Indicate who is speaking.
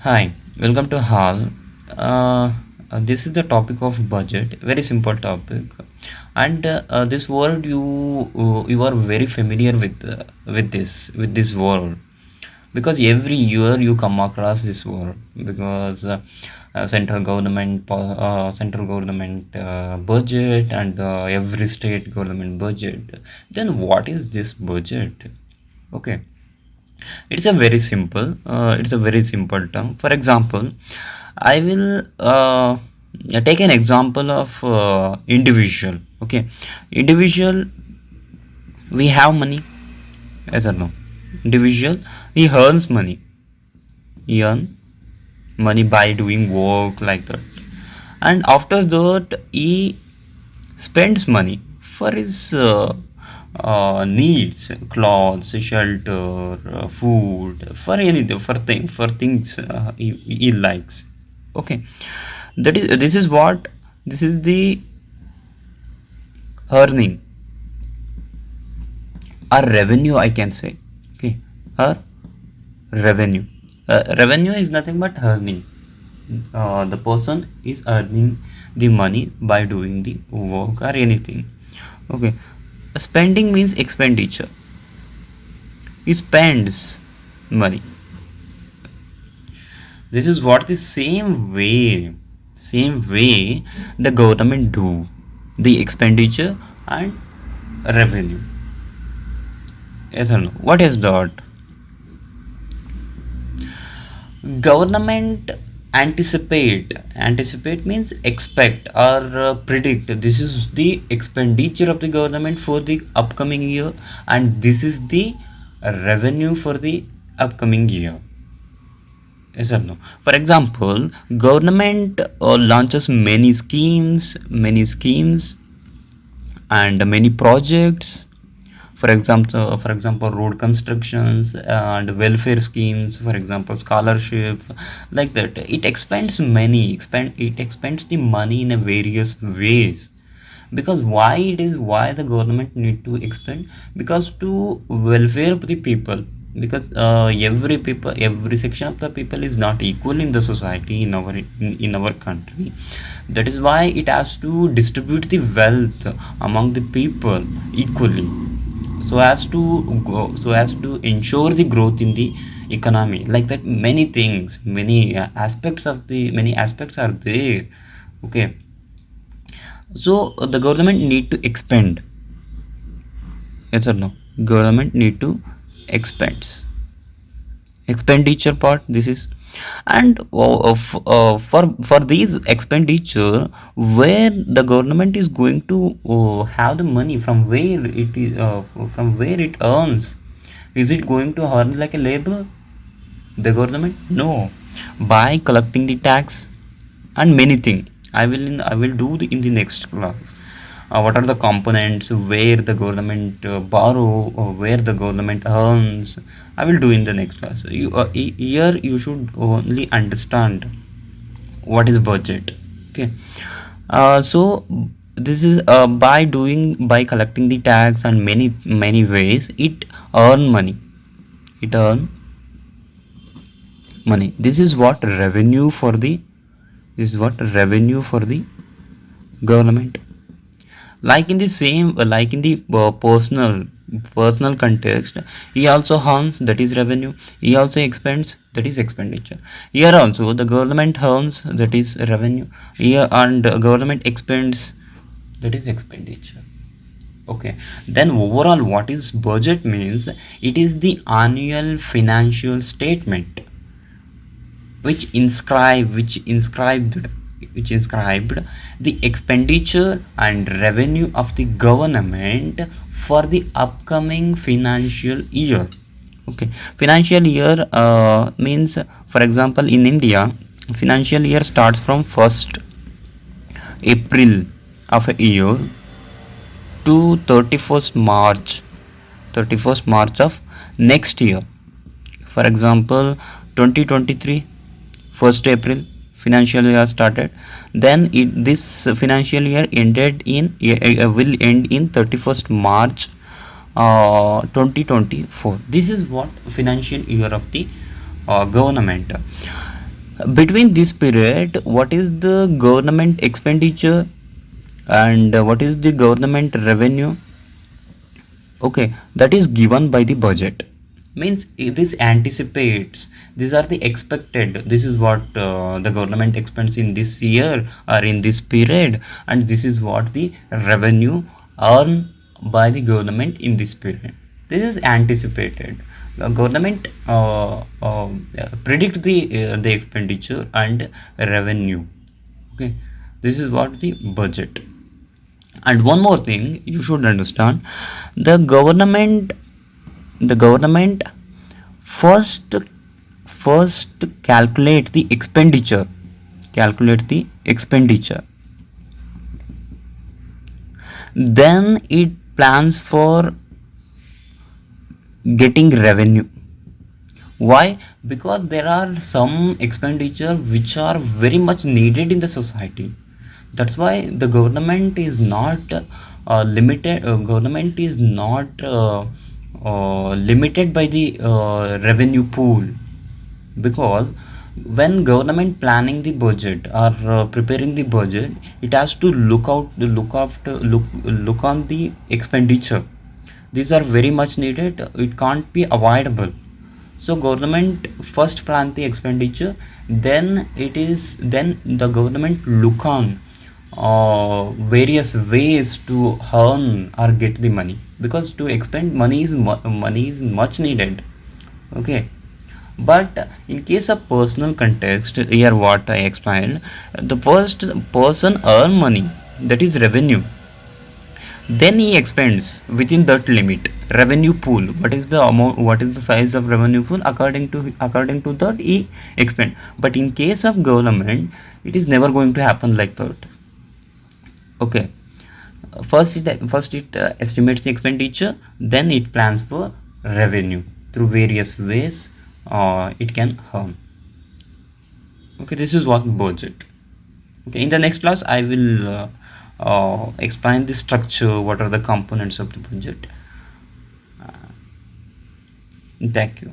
Speaker 1: Hi, welcome to Hall. This is the topic of budget. Very simple topic, and this word you are very familiar with this word because every year you come across this word because central government budget and every state government budget. Then what is this budget? Okay, it's a very simple term. For example, I will take an example of individual. Okay, individual, we have money, yes or no? Individual, he earns money. He earn money by doing work like that, and after that he spends money for his needs, clothes, shelter, food, for anything, for things he likes. Okay, this is what, this is the earning or revenue, I can say. Okay, or revenue. Revenue is nothing but earning. The person is earning the money by doing the work or anything. Okay, spending means expenditure. He spends money. This is what the same way the government do the expenditure and revenue. Yes or no? What is that? Government anticipate means expect or predict. This is the expenditure of the government for the upcoming year, and this is the revenue for the upcoming year. Yes or no? For example, government launches many schemes and many projects. For example, road constructions and welfare schemes. For example, scholarship, like that. It expends the money in a various ways. Because why the government need to expend? Because to welfare of the people. Because every section of the people is not equal in the society, in our country. That is why it has to distribute the wealth among the people equally, so as to ensure the growth in the economy. Like that, many aspects are there. Okay, so the government need to expend. Yes or no? Government need to expend. Expenditure part, this is. And for these expenditure, where the government is going to have the money, from where it earns. Is it going to earn like a labor, the government? No, by collecting the tax and many things. I will do in the next class. What are the components where the government borrow, or where the government earns? I will do in the next class. Here you should only understand what is budget. Okay, so this is by collecting the tax and many ways it earn money. It earn money. This is what revenue for the government. Like in the personal context, he also earns, that is revenue. He also expends, that is expenditure. Here also the government earns, that is revenue. Here, and government expends, that is expenditure. Okay, then overall, what is budget means? It is the annual financial statement which inscribed the expenditure and revenue of the government for the upcoming financial year. Okay, financial year means, for example, in India, financial year starts from 1st April of a year to 31st March of next year. For example, 2023, 1st April financial year started. Then this financial year will end in 31st March 2024. This is what financial year of the government. Between this period, what is the government expenditure and what is the government revenue? Okay, that is given by the budget. Means this anticipates, these are the expected, this is what the government expends in this year or in this period, and this is what the revenue earned by the government in this period. This is anticipated. The government predict the expenditure and revenue. Okay, this is what the budget. And one more thing you should understand, the government first calculate the expenditure, then it plans for getting revenue. Why? Because there are some expenditure which are very much needed in the society. That's why the government is not limited. Government is not limited by the revenue pool, because when government planning the budget or preparing the budget, it has to look on the expenditure. These are very much needed. It can't be avoidable. So government first plan the expenditure, then the government look on various ways to earn or get the money, because to expend money is much needed. Okay, but in case of personal context, here what I explained, the first person earn money, that is revenue, then he expends within that limit revenue pool. What is the amount, what is the size of revenue pool, according to that he expend. But in case of government, it is never going to happen like that. Okay, first it estimates the expenditure, then it plans for revenue through various ways it can earn. Okay, this is what budget. Okay, in the next class I will explain the structure, what are the components of the budget. Thank you.